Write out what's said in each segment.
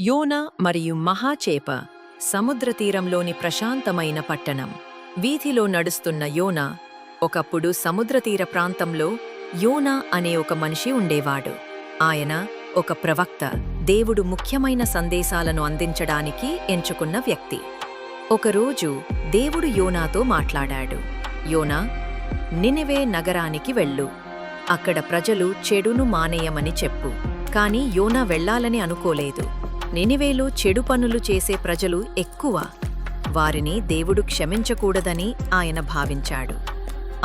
యోనా మరియు మహాచేప సముద్రతీరంలోని ప్రశాంతమైన పట్టణం. వీధిలో నడుస్తున్న యోనా. ఒకప్పుడు సముద్రతీర ప్రాంతంలో యోనా అనే ఒక మనిషి ఉండేవాడు. ఆయన ఒక ప్రవక్త, దేవుడు ముఖ్యమైన సందేశాలను అందించడానికి ఎంచుకున్న వ్యక్తి. ఒకరోజు దేవుడు యోనాతో మాట్లాడాడు. యోనా, నినెవే నగరానికి వెళ్ళు. అక్కడ ప్రజలు చెడును మానేయమని చెప్పు. కాని యోనా వెళ్ళాలని అనుకోలేదు. నినివేలో చెడు పనులు చేసే ప్రజలు ఎక్కువ. వారిని దేవుడు క్షమించకూడదని ఆయన భావించాడు.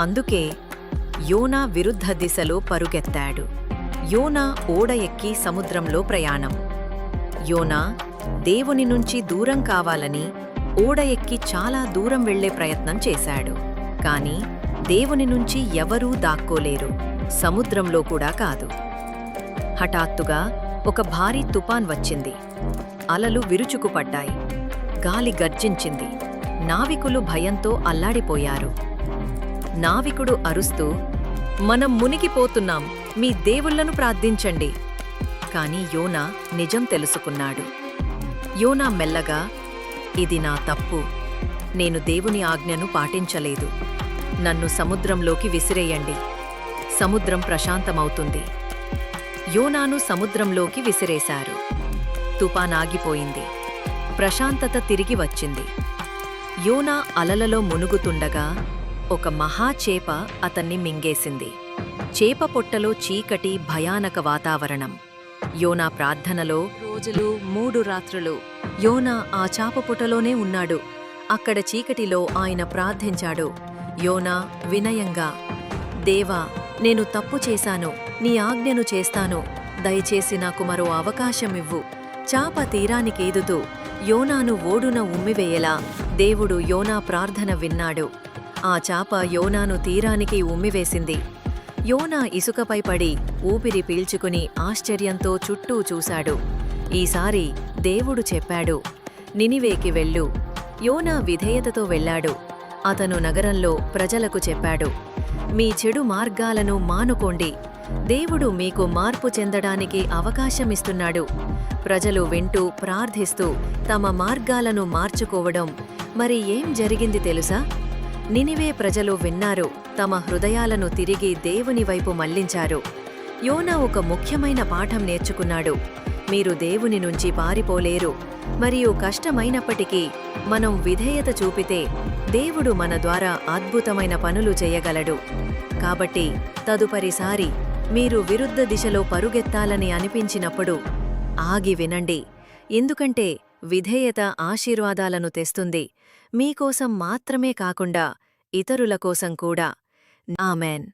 అందుకే యోనా విరుద్ధ దిశలో పరుగెత్తాడు. యోనా ఓడ ఎక్కి సముద్రంలో ప్రయాణం. యోనా దేవుని నుంచి దూరం కావాలని ఓడ ఎక్కి చాలా దూరం వెళ్లే ప్రయత్నం చేశాడు. కాని దేవుని నుంచి ఎవరూ దాక్కోలేరు, సముద్రంలో కూడా కాదు. హఠాత్తుగా ఒక భారీ తుపాన్ వచ్చింది. అలలు విరుచుకుపడ్డాయి. గాలి గర్జించింది. నావికులు భయంతో అల్లాడిపోయారు. నావికుడు అరుస్తూ, మనం మునిగిపోతున్నాం, మీ దేవుళ్లను ప్రార్థించండి. కాని యోనా నిజం తెలుసుకున్నాడు. యోనా మెల్లగా, ఇది నా తప్పు. నేను దేవుని ఆజ్ఞను పాటించలేదు. నన్ను సముద్రంలోకి విసిరేయండి. సముద్రం ప్రశాంతమవుతుంది. యోనాను సముద్రంలోకి విసిరేశారు. తుపానాగిపోయింది. ప్రశాంతత తిరిగి వచ్చింది. యోనా అలలలో మునుగుతుండగా ఒక మహాచేప అతన్ని మింగేసింది. చేప పొట్టలో చీకటి, భయానక వాతావరణం. యోనా ప్రార్థనలో రోజులు 3 రాత్రులు యోనా ఆ చాప పొట్టలోనే ఉన్నాడు. అక్కడ చీకటిలో ఆయన ప్రార్థించాడు. యోనా వినయంగా, దేవా, నేను తప్పు చేశాను, నీ ఆజ్ఞను చేస్తాను, దయచేసి నాకు మరో అవకాశమివ్వు. చాప తీరానికేదుతూ యోనాను ఓడున ఉమ్మివేయలా దేవుడు యోనా ప్రార్థన విన్నాడు. ఆ చాప యోనాను తీరానికి ఉమ్మివేసింది. యోనా ఇసుకపై పడి ఊపిరి పీల్చుకుని ఆశ్చర్యంతో చుట్టూ చూశాడు. ఈసారి దేవుడు చెప్పాడు, నినివేకి వెళ్ళు. యోనా విధేయతతో వెళ్ళాడు. అతను నగరంలో ప్రజలకు చెప్పాడు, మీ చెడు మార్గాలను మానుకోండి. దేవుడు మీకు మార్పు చెందడానికి అవకాశమిస్తున్నాడు. ప్రజలు వింటూ ప్రార్థిస్తూ తమ మార్గాలను మార్చుకోవడం. మరి ఏం జరిగింది తెలుసా? నినివే ప్రజలు విన్నారు, తమ హృదయాలను తిరిగి దేవుని వైపు మళ్లించారు. యోనా ఒక ముఖ్యమైన పాఠం నేర్చుకున్నాడు. మీరు దేవుని నుంచి పారిపోలేరు. మరియు కష్టమైనప్పటికీ మనం విధేయత చూపితే దేవుడు మన ద్వారా అద్భుతమైన పనులు చేయగలడు. కాబట్టి తదుపరిసారి మీరు విరుద్ధ దిశలో పరుగెత్తాలని అనిపించినప్పుడు ఆగి వినండి. ఎందుకంటే విధేయత ఆశీర్వాదాలను తెస్తుంది. మీకోసం మాత్రమే కాకుండా ఇతరుల కోసం కూడా. ఆమెన్.